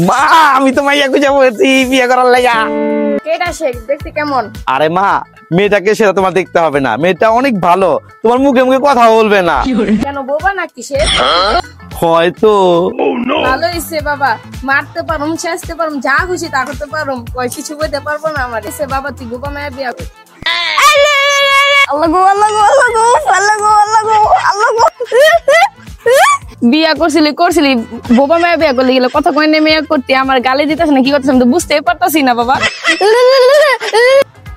মা আমি তো মাইয়া খুঁজে বলছি বিয়ে করার লাগা। কেডা শেখ দেখতে কেমন? আরে মা মেয়েটাকে সেটা তোমার দেখতে হবে না, মেয়েটা অনেক ভালো, তোমার মুখে মুখে কথা বলবে না। কেন বোবা নাকি সে? হয়তো। ভালো হইছে বাবা, মারতে পারুম চেষ্টা পারুম যা খুশি তা করতে পারুম, কই কিছু বলতে পারবো না আমার। এসে বাবা তুই বোবা মায়া বিয়া কর। আল্লাহ গো আল্লাহ গো আল্লাহ গো আল্লাহ গো আল্লাহ গো আল্লাহ গো। বিয়া করছিলি বোবা মায়া বিয়া করলি গেলে কথা কই নে মেয়া করতে আমার গালি দিতেছ না কি করতেছ আমি তো বুঝতেই পারতাছি না বাবা।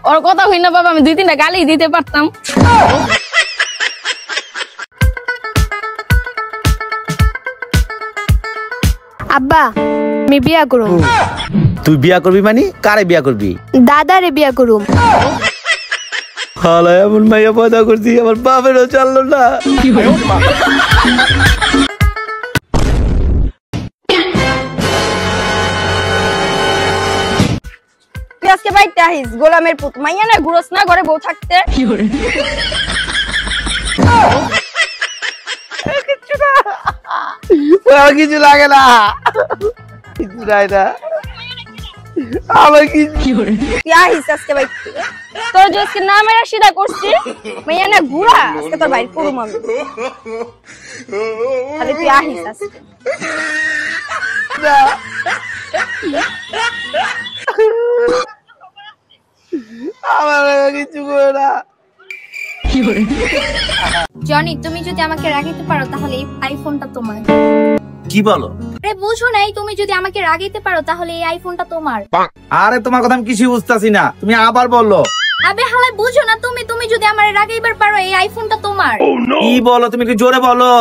ওর কথা কই না বাবা, আমি 2-3টা গালি দিতে পারতাম। আব্বা আমি বিয়া করুম। তুই বিয়া করবি মানে কারে বিয়া করবি? দাদারে বিয়া করুম। হালা এমন মাইয়া পয়দা করছি আমার বাপেরও চললো না। আজকে বাইতে আহিস গোলামের পুত মাইয়া না ঘুরস না ঘরে বউ থাকতে। কিছু লাগে না, কিছু নাই না আমার কিছু। তুই আহিস আজকে বাইতে, তোর যে আজকে না মেরা সিধা করছি মাইয়া না ঘুরা আজকে তোর বাইর করুম আমি। আরে তুই আহিস আজকে। জনি তুমি যদি আমাকে রাগাইতে পারো তাহলে এই আইফোনটা তোমার। কি বলো? আরে বুঝো নাই, তুমি যদি আমাকে রাগাইতে পারো তাহলে এই আইফোনটা তোমার। আরে তোমার কথা আমি কিছুই বুঝতেছি না, তুমি আবার বললো। আবে হালাই বুঝো না তুমি যদি আমারে রাগাইবার পারো এই আইফোনটা তোমার। কি বলো তুমি, একটু জোরে বলো,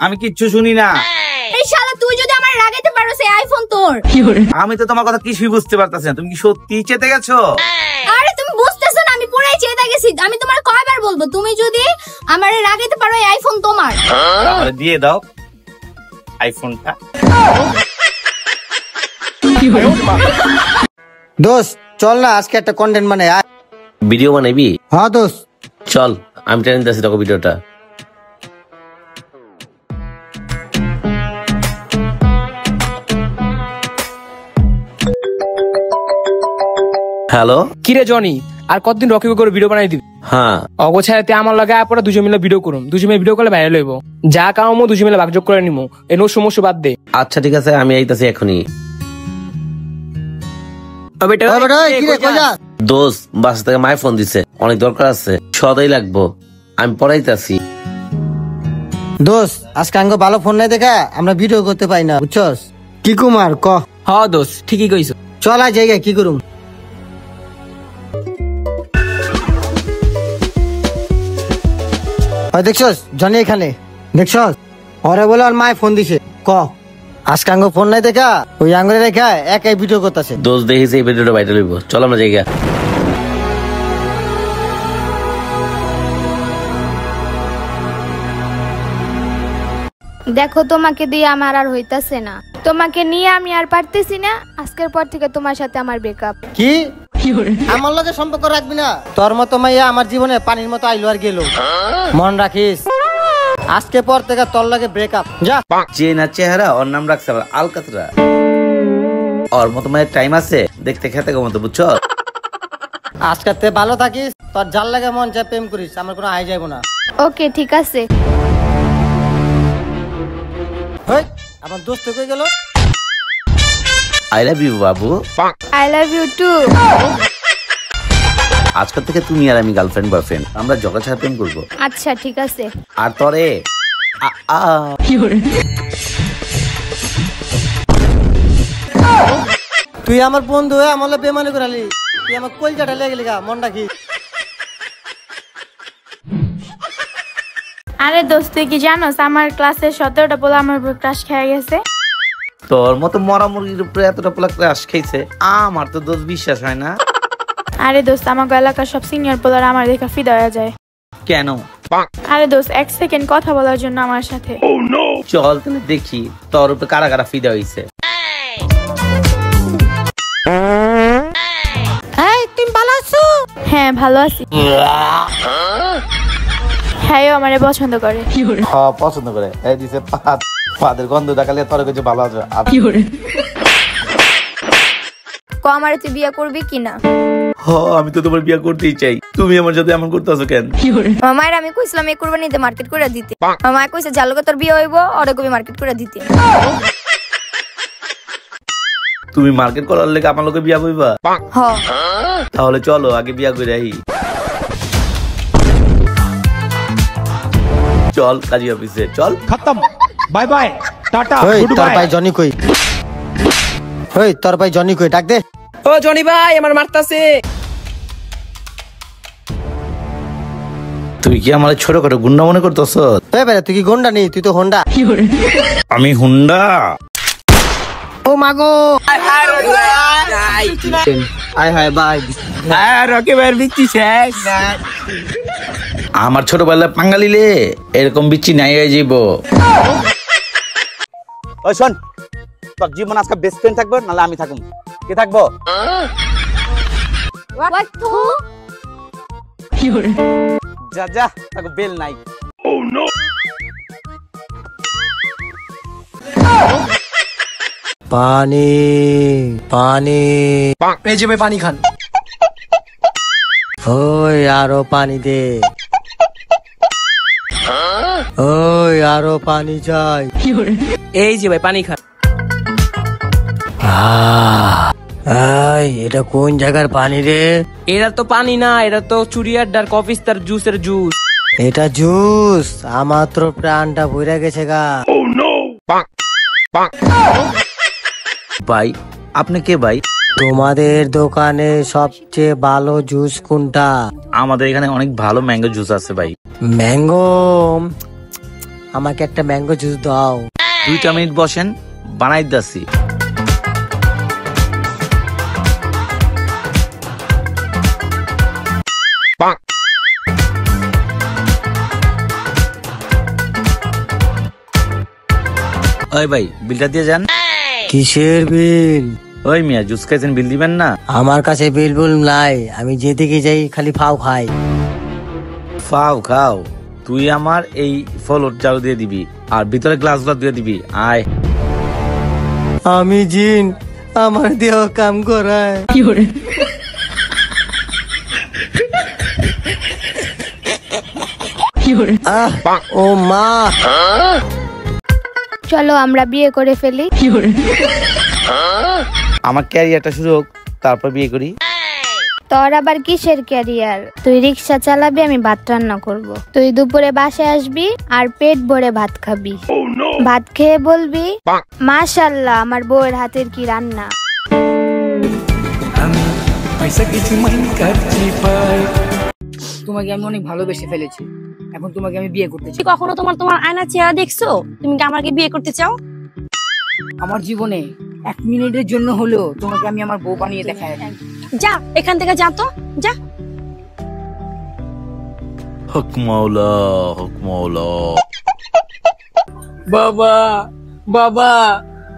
আমি কিচ্ছু শুনি না। এই শালা তুই যদি আমারে রাগাইতে পারো সেই আইফোন তোর। আমি তো তোমার কথা কিছুই বুঝতে পারতাছি না, তুমি কি সত্যি চেতে গেছো? আরে তুমি বুঝতেছো না আমি পুরাই চেতা গেছি। আমি তোমার কয়বার বলবো তুমি যদি আমারে রাগাইতে পারো এই আইফোন তোমার। তাহলে দিয়ে দাও আইফোনটা। দোস্ত চল না আজকে একটা কন্টেন্ট বানাই। ভিডিও বানাবি? হ্যাঁ দোস্ত চল আমি ট্রেন দিতেছি তোকে ভিডিওটা। হ্যালো কিরে জনি, আর কতদিন রকি করে ভিডিও বানাই দিবি? হ্যাঁ অগোছায়াতে আমার লগে পরে দুজন মিলে ভিডিও করুম, দুজন মিলে ভিডিও করলে ভাইরাল হইব। যা কামো দুজন মিলে ভাগযোগ করে নিমু, এই নো সমস্যা বাদ দে। আচ্ছা ঠিক আছে আমি আইতাছি এখনই। দোস্ত বাসা থেকে মায়ের ফোন দিছে, অনেক দরকার আছে, সদাই লাগবো, আমি পড়াইতাছি। দোস্ত আজকে আঙ্গ ভালো ফোন নাই দেখা আমরা ভিডিও করতে পাই না বুঝছস। কি কুমার ক? হ দোস্ত ঠিকই কইছো। চল আজ জায়গায় কি করুম। দেখছস জনি এখানে দেখছস, ওরে বলে আর মায় ফোন দিছে। ক আজকে আঙ্গ ফোন নাই দেখা ওই আঙ্গুলে রেখা একাই ভিডিও করতেছে। দোস্ত দেখিস এই ভিডিওটা ভাইরাল হইব, চল আমরা জায়গা। দেখো তোমাকে দিয়ে আমার আর হইতাছে না, তোমাকে নিয়ে আমি আর পারতেছি না। আজকের পর থেকে তোমার সাথে আমার ব্রেকআপ। কি আমার লগে সম্পর্ক রাখবি না? তোর মতো মাইয়া আমার জীবনে পানির মতো আইলো আর গেল, মন রাখিস। আজকে পর থেকে তোর লগে ব্রেকআপ। যা। চেনা চেহারা ওর নাম রাখছে আবার আলকাতরা। ওর মতো মায়ের টাইম আছে দেখতে খেতে মতো বুঝছো। আজকে তে ভালো থাকিস, তোর জাল লাগে মন চায় প্রেম করিস, আমার কোনো আই যাইব না। ওকে ঠিক আছে। আমার দোস্ত কই গেল? আই লাভ ইউ বাবু। I love you too. আজকাল থেকে তুমি আর আমি গার্লফ্রেন্ড বয়ফ্রেন্ড, আমরা জগৎ ছাড়া প্রেম করবো। আচ্ছা ঠিক আছে। আর তরে তুই আমার বন্ধু হয়ে আমার বেমানি করালি, তুই আমার কলজাটা লেগে গেলি, মন রাখিস। আরে দোস্ত কি জানোস আমার ক্লাসের 17টা পোলা আমার উপর ক্রাশ খেয়ে গেছে। তোর মতো মরা মুরগির উপরে এতটা পোলা ক্রাশ খাইছে, আমার তো দোষ বিশ্বাস হয় না। আরে দোস্ত আমাকে এলাকার সব সিনিয়র পোলার আমার দেখা ফিদা হয়ে যায়। কেন? আরে দোস্ত 1 সেকেন্ড কথা বলার জন্য আমার সাথে। চল তাহলে দেখি তোর উপরে কারা কারা ফিদা হইছে। তুমি ভালো আছো? হ্যাঁ ভালো আছি। হ্যাঁ ও আমারে পছন্দ করে। পছন্দ করে এই দিছে পাদের গন্ধ দেখালে তোর কাছে ভালো আছে। ক আমারে তুই বিয়ে করবি কিনা? হ আমি তো তোমার বিয়ে করতেই চাই, তুমি আমার সাথে এমন করতেছো কেন? মামায়ের আমি কইছিলাম এই কুরবানিতে মার্কেট করে দিতে, মামায় কইছে জালুকে তোর বিয়ে হইব ওরে কবি মার্কেট করে দিতে। তুমি মার্কেট করার লেগে আমার লোকে বিয়া করবা? হ তাহলে চলো আগে বিয়া করে আহি। চল কাজী অফিসে চল। খতম, বাই বাই, টাটা, ওই গুড তোর বাই। ভাই জনি কই? ওই তোর ভাই জনি কই? ডাক দে। ও জনি ভাই আমার মারতাছে। তুই কি আমার ছোটখাটো গুন্ডা মনে করতেছ? এ বেটা তুই কি গন্ডা নেই, তুই তো হোন্ডা। আমি হুন্ডা। ও মাগো আয় হায় বাই। আমার ছোটবেলায় পাঙ্গালিলে এরকম বিচ্ছি নাই হয়ে যাইব। ওই শোন, তোর জীবন আজকে বেস্ট ফ্রেন্ড থাকবে, নাহলে আমি থাকবো। কে থাকবো? যা যা, তাকে বেল নাই। পানি পানি, এই যে ভাই পানি খান। ওই আরো পানি দে। ওই আরো পানি চাই। এই যে ভাই পানি খান। এই এটা কোন জায়গার পানি রে? এরা তো পানি না, এরা তো চুরিয়ার কফি স্টার জুসের জুস। এটা জুস? আমার তো প্রাণটা ভরে গেছে গা। ভাই আপনি কে ভাই? তোমাদের দোকানে সবচেয়ে ভালো জুস কোনটা? আমাদের এখানে অনেক ভালো ম্যাঙ্গো জুস আছে ভাই। ম্যাঙ্গো? আমাকে একটা ম্যাঙ্গো জুস দাও। 2 মিনিট বসেন, বানাই দাসি। ওই ভাই বিলটা দিয়ে যান। কিসের বিল? ওই মিয়া জুস খাইছেন, বিল দিবেন না? আমার কাছে বিল বুল নাই, আমি যেদিকে যাই খালি ফাও খাই। ফাও খাও? তুই আমার এই ফলর চাল দিয়ে দিবি আর ভিতরে গ্লাসগুলো দিয়ে দিবি। আয়। আমি জিন, আমার দেহ কাম করায়। আহ, ও মা। চলো আমরা বিয়ে করে ফেলি। আমার ক্যারিয়ারটা শুরু হোক, তারপর বিয়ে করি। তোর আবার কিসের ক্যারিয়ার? তুই রিক্সা চালাবি, আমি ভাত রান্না করব। তুই দুপুরে বাসায় আসবি আর পেট ভরে ভাত খাবি। ভাত খেয়ে বলবি মাশাআল্লাহ আমার বউয়ের হাতের কি রান্না। তোমাকে আমি অনেক ভালোবেসে ফেলেছি, এখন তোমাকে আমি বিয়ে করতে চাই। কখনো তোমার আয়না চেহারা দেখছো? তুমি কি আমাকে বিয়ে করতে চাও? আমার জীবনে 1 মিনিটের জন্য হলেও তোমাকে আমি আমার বউ বানিয়ে দেখাই। যা এখান থেকে, যা তো যা। হক মাওলা, হক মাওলা। বাবা বাবা,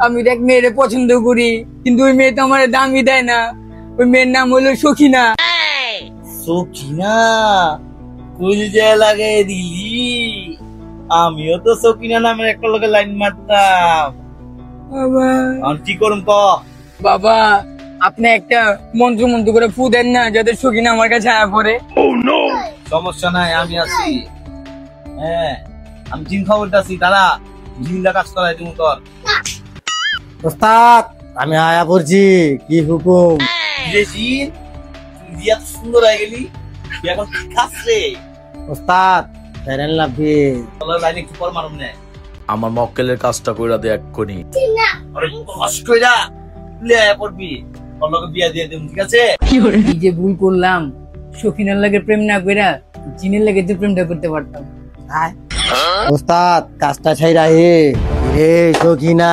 আমি এক মেয়েরে পছন্দ করি, কিন্তু ওই মেয়ে তো আমার দামই দেয় না। ওই মেয়ের নাম হলো সখিনা। সকিনা? কুলজা লাগাই দিলি। আমিও তো সকিনা নামের একটা লোকের লাইন মারতাম। বাবা আর কি করুম ক? বাবা, আপনি একটা মন্ত্র মন্ত্র করে ফু দেন না, যাতে সখিনা আমার কাছে আয়া পড়ে। সমস্যা নাই, আমি আছি। হ্যাঁ আমি জিন খবরটাছি, দাঁড়া জিনটা কাজ করাই তুমি তোর। ওস্তাদ আমি আয়া পড়ছি, কি হুকুম? জিন তুই দিয়া সুন্দর হয়ে গেলি, তুই এখন কি খাস রে? ওস্তাদ ফেরেন লাভি। তোর লাইনে একটু পর মারুম না। আমার মক্কেলের কাজটা কইরা দে এক্ষুনি। আরে কষ্ট কইরা লে পড়বি, তোর লগে বিয়া দিয়ে দেব, ঠিক আছে? কি যে ভুল করলাম, সখিনার লাগে প্রেম না কইরা জিনের লাগে তো প্রেমটা করতে পারতাম। ওস্তাদ কাজটা ছাইরা রে সখিনা,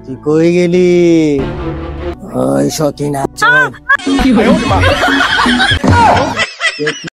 তুই কই গেলি? ওই সখিনা